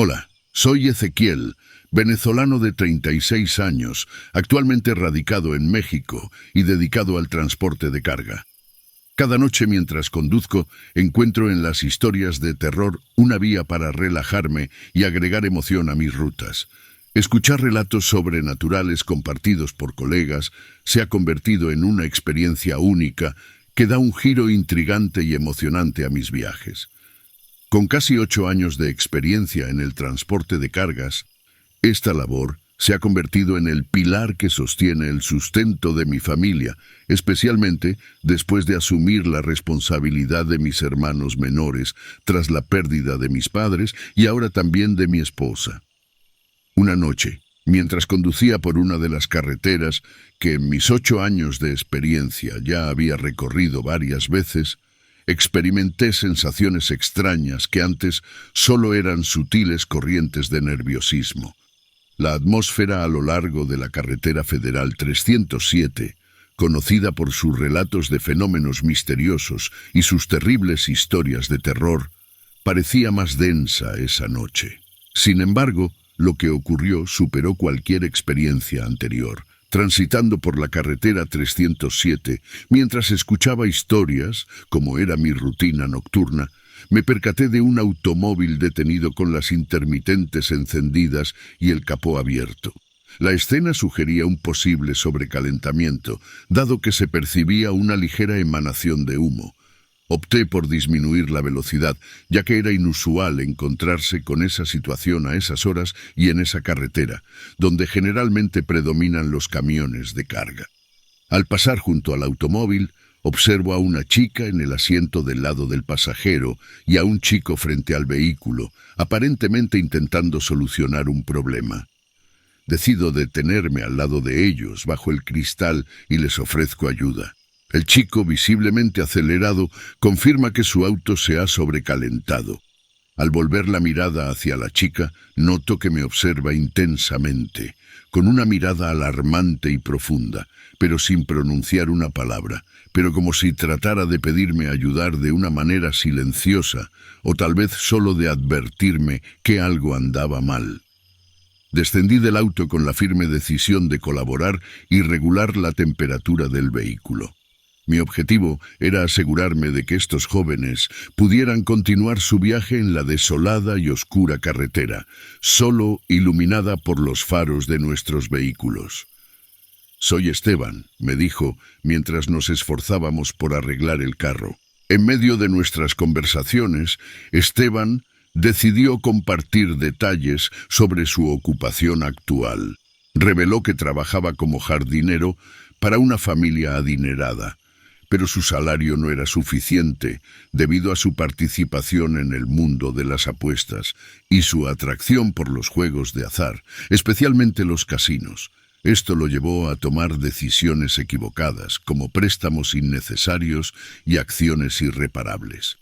Hola, soy Ezequiel, venezolano de 36 años, actualmente radicado en México y dedicado al transporte de carga. Cada noche mientras conduzco, encuentro en las historias de terror una vía para relajarme y agregar emoción a mis rutas. Escuchar relatos sobrenaturales compartidos por colegas se ha convertido en una experiencia única que da un giro intrigante y emocionante a mis viajes. Con casi 8 años de experiencia en el transporte de cargas, esta labor se ha convertido en el pilar que sostiene el sustento de mi familia, especialmente después de asumir la responsabilidad de mis hermanos menores tras la pérdida de mis padres y ahora también de mi esposa. Una noche, mientras conducía por una de las carreteras que en mis 8 años de experiencia ya había recorrido varias veces, experimenté sensaciones extrañas que antes solo eran sutiles corrientes de nerviosismo. La atmósfera a lo largo de la carretera federal 307, conocida por sus relatos de fenómenos misteriosos y sus terribles historias de terror, parecía más densa esa noche. Sin embargo, lo que ocurrió superó cualquier experiencia anterior. Transitando por la carretera 307, mientras escuchaba historias, como era mi rutina nocturna, me percaté de un automóvil detenido con las intermitentes encendidas y el capó abierto. La escena sugería un posible sobrecalentamiento, dado que se percibía una ligera emanación de humo. Opté por disminuir la velocidad, ya que era inusual encontrarse con esa situación a esas horas y en esa carretera, donde generalmente predominan los camiones de carga. Al pasar junto al automóvil, observo a una chica en el asiento del lado del pasajero y a un chico frente al vehículo, aparentemente intentando solucionar un problema. Decido detenerme al lado de ellos, bajo el cristal, y les ofrezco ayuda. El chico, visiblemente acelerado, confirma que su auto se ha sobrecalentado. Al volver la mirada hacia la chica, noto que me observa intensamente, con una mirada alarmante y profunda, pero sin pronunciar una palabra, pero como si tratara de pedirme ayudar de una manera silenciosa, o tal vez solo de advertirme que algo andaba mal. Descendí del auto con la firme decisión de colaborar y regular la temperatura del vehículo. Mi objetivo era asegurarme de que estos jóvenes pudieran continuar su viaje en la desolada y oscura carretera, solo iluminada por los faros de nuestros vehículos. «Soy Esteban», me dijo, mientras nos esforzábamos por arreglar el carro. En medio de nuestras conversaciones, Esteban decidió compartir detalles sobre su ocupación actual. Reveló que trabajaba como jardinero para una familia adinerada, pero su salario no era suficiente debido a su participación en el mundo de las apuestas y su atracción por los juegos de azar, especialmente los casinos. Esto lo llevó a tomar decisiones equivocadas, como préstamos innecesarios y acciones irreparables.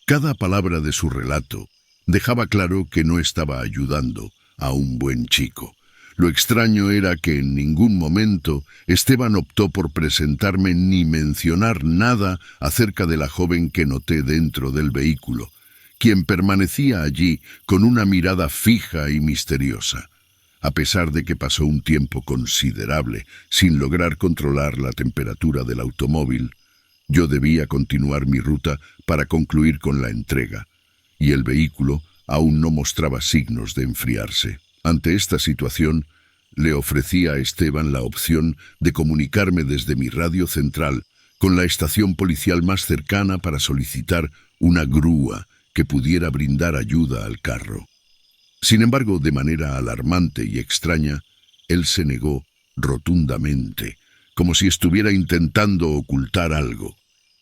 Cada palabra de su relato dejaba claro que no estaba ayudando a un buen chico. Lo extraño era que en ningún momento Esteban optó por presentarme ni mencionar nada acerca de la joven que noté dentro del vehículo, quien permanecía allí con una mirada fija y misteriosa. A pesar de que pasó un tiempo considerable sin lograr controlar la temperatura del automóvil, yo debía continuar mi ruta para concluir con la entrega, y el vehículo aún no mostraba signos de enfriarse. Ante esta situación, le ofrecí a Esteban la opción de comunicarme desde mi radio central con la estación policial más cercana para solicitar una grúa que pudiera brindar ayuda al carro. Sin embargo, de manera alarmante y extraña, él se negó rotundamente, como si estuviera intentando ocultar algo.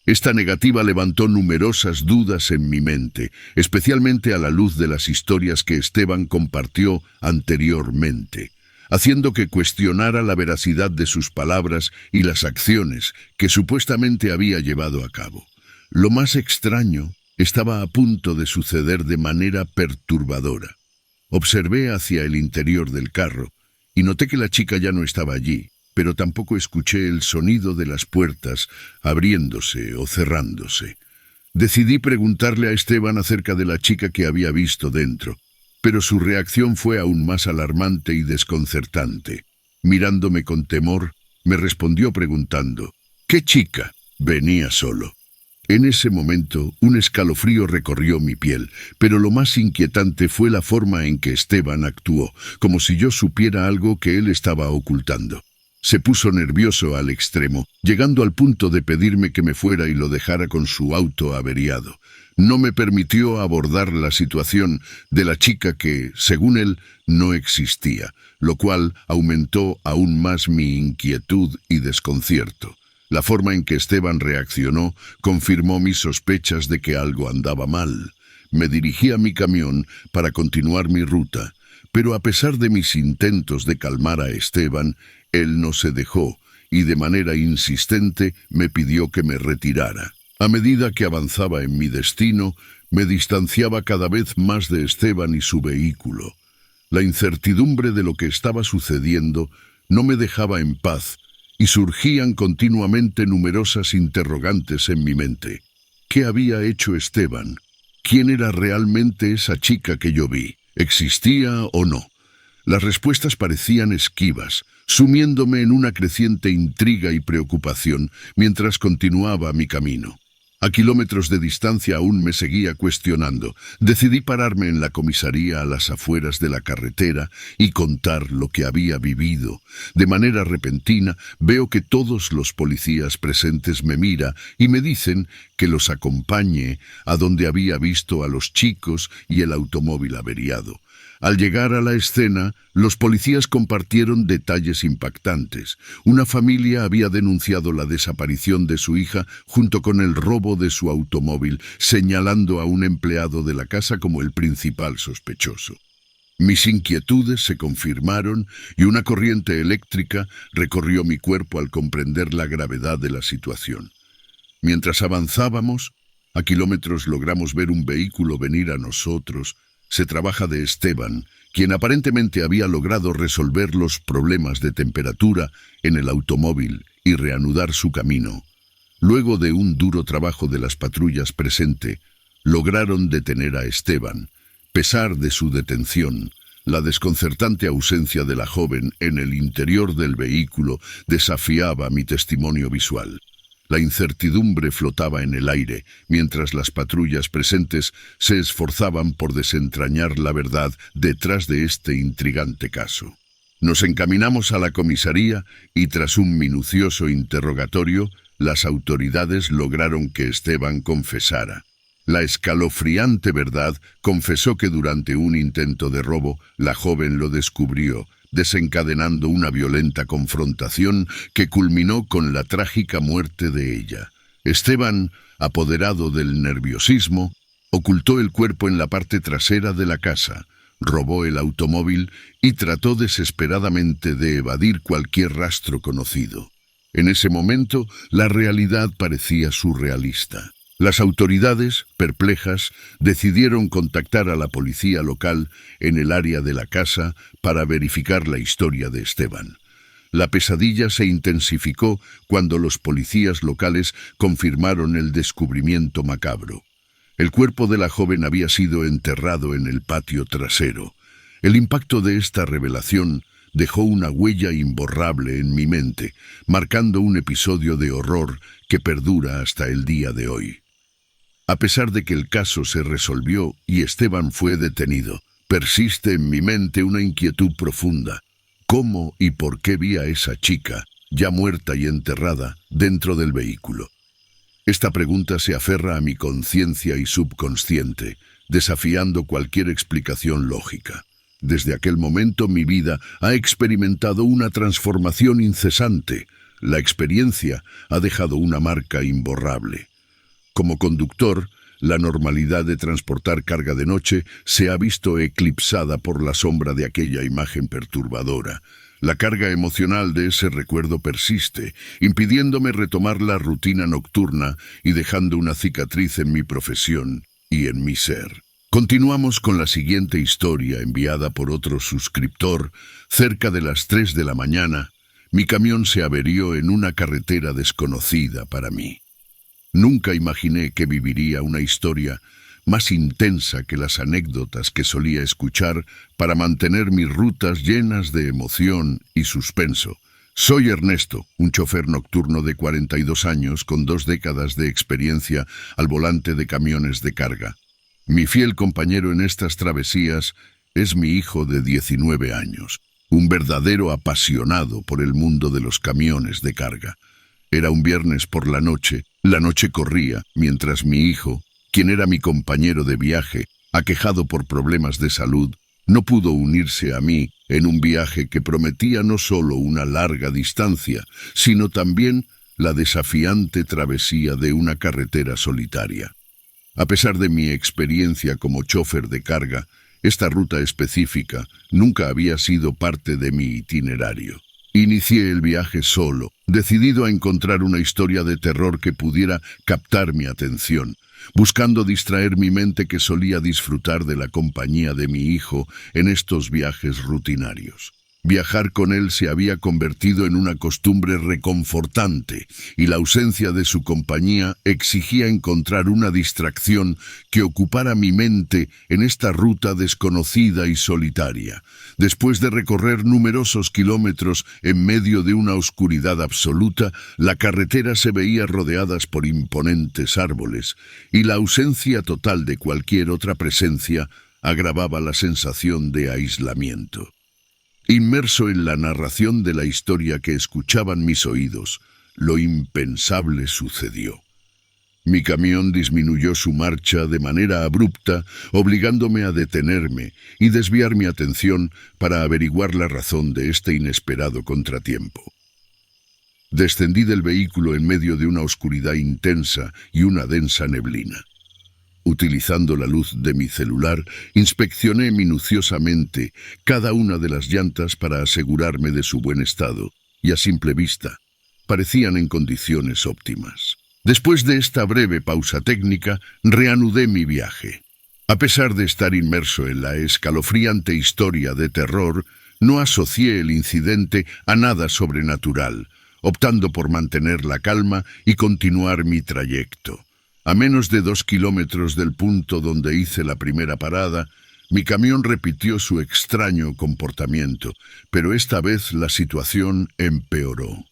Esta negativa levantó numerosas dudas en mi mente, especialmente a la luz de las historias que Esteban compartió anteriormente, haciendo que cuestionara la veracidad de sus palabras y las acciones que supuestamente había llevado a cabo. Lo más extraño estaba a punto de suceder de manera perturbadora. Observé hacia el interior del carro y noté que la chica ya no estaba allí, pero tampoco escuché el sonido de las puertas abriéndose o cerrándose. Decidí preguntarle a Esteban acerca de la chica que había visto dentro. pero su reacción fue aún más alarmante y desconcertante. Mirándome con temor, me respondió preguntando: «¿Qué chica?» Venía solo. En ese momento, un escalofrío recorrió mi piel, pero lo más inquietante fue la forma en que Esteban actuó, como si yo supiera algo que él estaba ocultando. Se puso nervioso al extremo, llegando al punto de pedirme que me fuera y lo dejara con su auto averiado. No me permitió abordar la situación de la chica que, según él, no existía, lo cual aumentó aún más mi inquietud y desconcierto. La forma en que Esteban reaccionó confirmó mis sospechas de que algo andaba mal. Me dirigí a mi camión para continuar mi ruta, pero a pesar de mis intentos de calmar a Esteban, él no se dejó y de manera insistente me pidió que me retirara. A medida que avanzaba en mi destino, me distanciaba cada vez más de Esteban y su vehículo. La incertidumbre de lo que estaba sucediendo no me dejaba en paz, y surgían continuamente numerosas interrogantes en mi mente. ¿Qué había hecho Esteban? ¿Quién era realmente esa chica que yo vi? ¿Existía o no? Las respuestas parecían esquivas, sumiéndome en una creciente intriga y preocupación mientras continuaba mi camino. A kilómetros de distancia aún me seguía cuestionando. Decidí pararme en la comisaría a las afueras de la carretera y contar lo que había vivido. De manera repentina, veo que todos los policías presentes me miran y me dicen que los acompañe a donde había visto a los chicos y el automóvil averiado. Al llegar a la escena, los policías compartieron detalles impactantes. Una familia había denunciado la desaparición de su hija junto con el robo de su automóvil, señalando a un empleado de la casa como el principal sospechoso. Mis inquietudes se confirmaron y una corriente eléctrica recorrió mi cuerpo al comprender la gravedad de la situación. Mientras avanzábamos, a kilómetros logramos ver un vehículo venir a nosotros. Se trata de Esteban, quien aparentemente había logrado resolver los problemas de temperatura en el automóvil y reanudar su camino. Luego de un duro trabajo de las patrullas presentes, lograron detener a Esteban. A pesar de su detención, la desconcertante ausencia de la joven en el interior del vehículo desafiaba mi testimonio visual. La incertidumbre flotaba en el aire, mientras las patrullas presentes se esforzaban por desentrañar la verdad detrás de este intrigante caso. Nos encaminamos a la comisaría y tras un minucioso interrogatorio, las autoridades lograron que Esteban confesara. La escalofriante verdad confesó que durante un intento de robo, la joven lo descubrió, desencadenando una violenta confrontación que culminó con la trágica muerte de ella. Esteban, apoderado del nerviosismo, ocultó el cuerpo en la parte trasera de la casa, robó el automóvil y trató desesperadamente de evadir cualquier rastro conocido. En ese momento, la realidad parecía surrealista. Las autoridades, perplejas, decidieron contactar a la policía local en el área de la casa para verificar la historia de Esteban. La pesadilla se intensificó cuando los policías locales confirmaron el descubrimiento macabro. El cuerpo de la joven había sido enterrado en el patio trasero. El impacto de esta revelación dejó una huella imborrable en mi mente, marcando un episodio de horror que perdura hasta el día de hoy. A pesar de que el caso se resolvió y Esteban fue detenido, persiste en mi mente una inquietud profunda. ¿Cómo y por qué vi a esa chica, ya muerta y enterrada, dentro del vehículo? Esta pregunta se aferra a mi conciencia y subconsciente, desafiando cualquier explicación lógica. Desde aquel momento mi vida ha experimentado una transformación incesante. La experiencia ha dejado una marca imborrable. Como conductor, la normalidad de transportar carga de noche se ha visto eclipsada por la sombra de aquella imagen perturbadora. La carga emocional de ese recuerdo persiste, impidiéndome retomar la rutina nocturna y dejando una cicatriz en mi profesión y en mi ser. Continuamos con la siguiente historia enviada por otro suscriptor. Cerca de las 3 de la mañana, mi camión se averió en una carretera desconocida para mí. Nunca imaginé que viviría una historia más intensa que las anécdotas que solía escuchar para mantener mis rutas llenas de emoción y suspenso. Soy Ernesto, un chofer nocturno de 42 años con 2 décadas de experiencia al volante de camiones de carga. Mi fiel compañero en estas travesías es mi hijo de 19 años, un verdadero apasionado por el mundo de los camiones de carga. Era un viernes por la noche corría, mientras mi hijo, quien era mi compañero de viaje, aquejado por problemas de salud, no pudo unirse a mí en un viaje que prometía no solo una larga distancia, sino también la desafiante travesía de una carretera solitaria. A pesar de mi experiencia como chofer de carga, esta ruta específica nunca había sido parte de mi itinerario. Inicié el viaje solo, decidido a encontrar una historia de terror que pudiera captar mi atención, buscando distraer mi mente que solía disfrutar de la compañía de mi hijo en estos viajes rutinarios. Viajar con él se había convertido en una costumbre reconfortante y la ausencia de su compañía exigía encontrar una distracción que ocupara mi mente en esta ruta desconocida y solitaria. Después de recorrer numerosos kilómetros en medio de una oscuridad absoluta, la carretera se veía rodeada por imponentes árboles y la ausencia total de cualquier otra presencia agravaba la sensación de aislamiento. Inmerso en la narración de la historia que escuchaban mis oídos, lo impensable sucedió. Mi camión disminuyó su marcha de manera abrupta, obligándome a detenerme y desviar mi atención para averiguar la razón de este inesperado contratiempo. Descendí del vehículo en medio de una oscuridad intensa y una densa neblina. Utilizando la luz de mi celular, inspeccioné minuciosamente cada una de las llantas para asegurarme de su buen estado, y a simple vista, parecían en condiciones óptimas. Después de esta breve pausa técnica, reanudé mi viaje. A pesar de estar inmerso en la escalofriante historia de terror, no asocié el incidente a nada sobrenatural, optando por mantener la calma y continuar mi trayecto. A menos de 2 kilómetros del punto donde hice la primera parada, mi camión repitió su extraño comportamiento, pero esta vez la situación empeoró.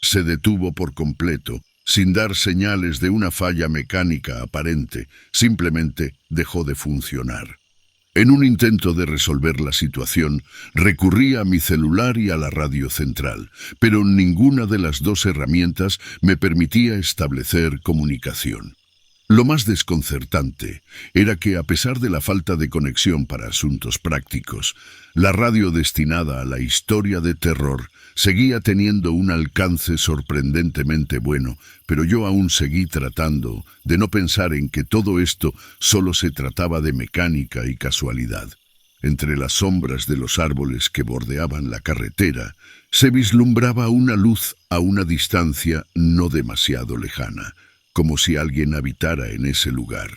Se detuvo por completo, sin dar señales de una falla mecánica aparente, simplemente dejó de funcionar. En un intento de resolver la situación, recurrí a mi celular y a la radio central, pero ninguna de las 2 herramientas me permitía establecer comunicación. Lo más desconcertante era que, a pesar de la falta de conexión para asuntos prácticos, la radio destinada a la historia de terror seguía teniendo un alcance sorprendentemente bueno, pero yo aún seguí tratando de no pensar en que todo esto solo se trataba de mecánica y casualidad. Entre las sombras de los árboles que bordeaban la carretera, se vislumbraba una luz a una distancia no demasiado lejana, como si alguien habitara en ese lugar.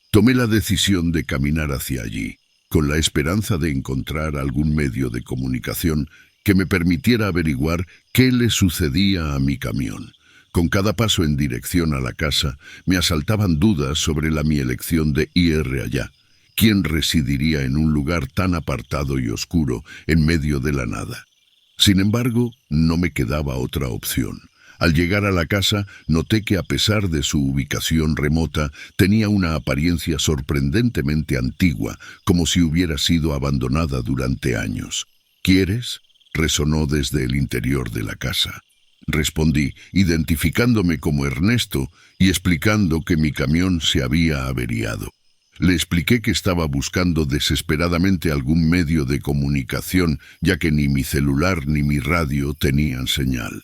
Tomé la decisión de caminar hacia allí, con la esperanza de encontrar algún medio de comunicación que me permitiera averiguar qué le sucedía a mi camión. Con cada paso en dirección a la casa, me asaltaban dudas sobre mi elección de ir allá. ¿Quién residiría en un lugar tan apartado y oscuro en medio de la nada? Sin embargo, no me quedaba otra opción. Al llegar a la casa, noté que a pesar de su ubicación remota, tenía una apariencia sorprendentemente antigua, como si hubiera sido abandonada durante años. ¿Quieres?, resonó desde el interior de la casa. Respondí, identificándome como Ernesto y explicando que mi camión se había averiado. Le expliqué que estaba buscando desesperadamente algún medio de comunicación, ya que ni mi celular ni mi radio tenían señal.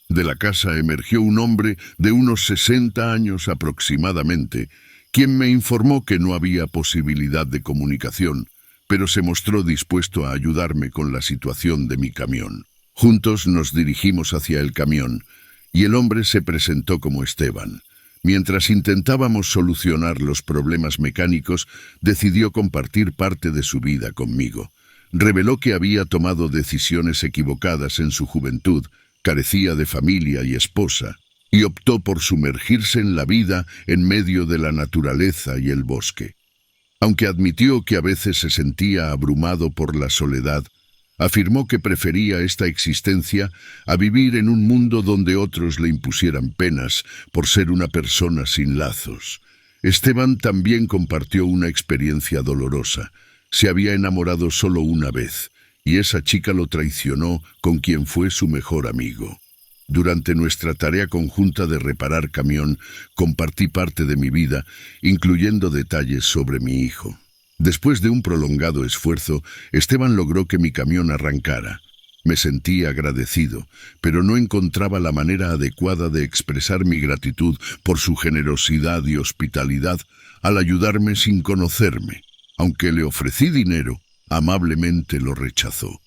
De la casa emergió un hombre de unos 60 años aproximadamente, quien me informó que no había posibilidad de comunicación, pero se mostró dispuesto a ayudarme con la situación de mi camión. Juntos nos dirigimos hacia el camión, y el hombre se presentó como Esteban. Mientras intentábamos solucionar los problemas mecánicos, decidió compartir parte de su vida conmigo. Reveló que había tomado decisiones equivocadas en su juventud, carecía de familia y esposa, y optó por sumergirse en la vida en medio de la naturaleza y el bosque. Aunque admitió que a veces se sentía abrumado por la soledad, afirmó que prefería esta existencia a vivir en un mundo donde otros le impusieran penas por ser una persona sin lazos. Esteban también compartió una experiencia dolorosa. Se había enamorado solo una vez, y esa chica lo traicionó con quien fue su mejor amigo. Durante nuestra tarea conjunta de reparar camión, compartí parte de mi vida, incluyendo detalles sobre mi hijo. Después de un prolongado esfuerzo, Esteban logró que mi camión arrancara. Me sentí agradecido, pero no encontraba la manera adecuada de expresar mi gratitud por su generosidad y hospitalidad al ayudarme sin conocerme. Aunque le ofrecí dinero, amablemente lo rechazó.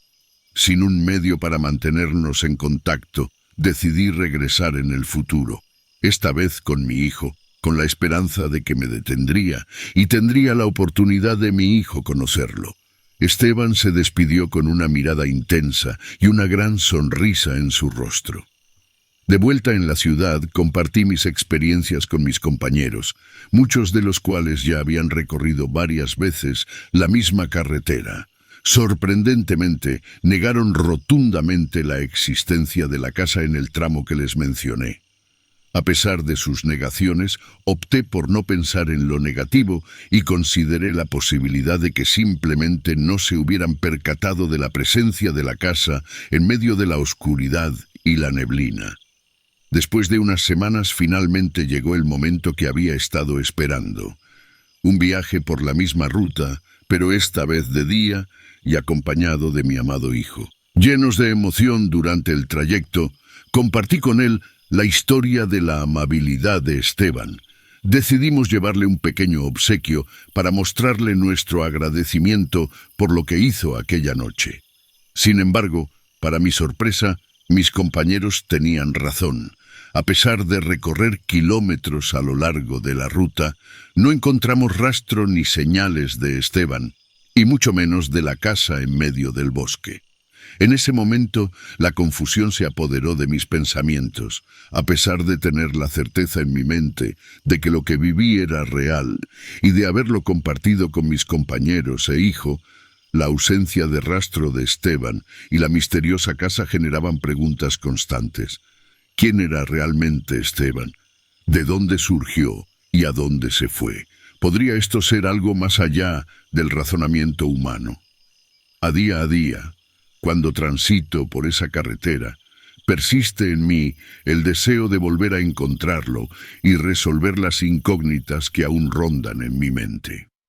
Sin un medio para mantenernos en contacto, decidí regresar en el futuro, esta vez con mi hijo, con la esperanza de que me detendría y tendría la oportunidad de mi hijo conocerlo. Esteban se despidió con una mirada intensa y una gran sonrisa en su rostro. De vuelta en la ciudad, compartí mis experiencias con mis compañeros, muchos de los cuales ya habían recorrido varias veces la misma carretera. Sorprendentemente, negaron rotundamente la existencia de la casa en el tramo que les mencioné. A pesar de sus negaciones, opté por no pensar en lo negativo y consideré la posibilidad de que simplemente no se hubieran percatado de la presencia de la casa en medio de la oscuridad y la neblina. Después de unas semanas, finalmente llegó el momento que había estado esperando. Un viaje por la misma ruta, pero esta vez de día y acompañado de mi amado hijo. Llenos de emoción durante el trayecto, compartí con él la historia de la amabilidad de Esteban. Decidimos llevarle un pequeño obsequio para mostrarle nuestro agradecimiento por lo que hizo aquella noche. Sin embargo, para mi sorpresa, mis compañeros tenían razón. A pesar de recorrer kilómetros a lo largo de la ruta, no encontramos rastro ni señales de Esteban, y mucho menos de la casa en medio del bosque. En ese momento, la confusión se apoderó de mis pensamientos, a pesar de tener la certeza en mi mente de que lo que viví era real y de haberlo compartido con mis compañeros e hijo. La ausencia de rastro de Esteban y la misteriosa casa generaban preguntas constantes. ¿Quién era realmente Esteban? ¿De dónde surgió y a dónde se fue? ¿Podría esto ser algo más allá del razonamiento humano? A día, cuando transito por esa carretera, persiste en mí el deseo de volver a encontrarlo y resolver las incógnitas que aún rondan en mi mente.